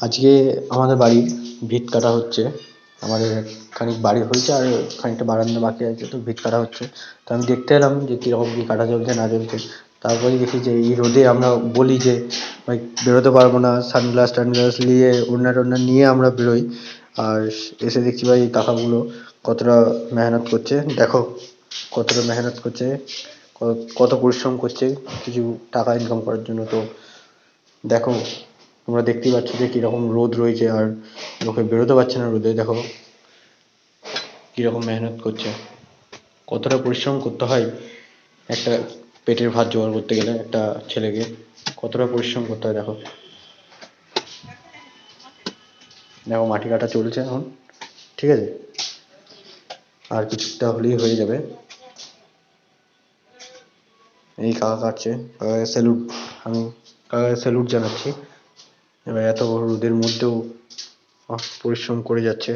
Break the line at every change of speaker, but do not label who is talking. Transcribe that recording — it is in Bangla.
আজকে আমাদের বাড়ির ভিত কাটা হচ্ছে। আমাদের খানিক বাড়ি হয়েছে আর খানিকটা বারান্দা বাকি আছে, তো ভিত কাটা হচ্ছে। তো আমি দেখতে এলাম যে কীরকম কী কাটা চলছে না চলছে। তারপরেই দেখি যে এই রোদে আমরা বলি যে ভাই বেরোতে পারবো না, সানগ্লাস টানগ্লাস নিয়ে ওড়না টোড়না নিয়ে আমরা বেরোই। আর এসে দেখছি ভাই এই কাকাগুলো কতটা মেহনত করছে, দেখো কতটা মেহনত করছে, কত পরিশ্রম করছে কিছু টাকা ইনকাম করার জন্য। তো দেখো, তোমরা দেখতেই পাচ্ছ যে কীরকম রোদ রয়েছে আর লোকে বেরোতে পারছে না রোদে। দেখো কীরকম মেহনত করছে, কতটা পরিশ্রম করতে হয় একটা পেটের ভাত জোগাড় করতে গেলে একটা ছেলেকে, কতটা পরিশ্রম করতে হয় দেখো। দেখো মাটি কাটা চলছে এখন, ঠিক আছে, আর কিছুটা হলেই হয়ে যাবে। এই কাকা কাটছে, কাকাকে স্যালুট, আমি কাকাকে স্যালুট জানাচ্ছি। এবার এত রোদের মধ্যেও পরিশ্রম করে যাচ্ছে।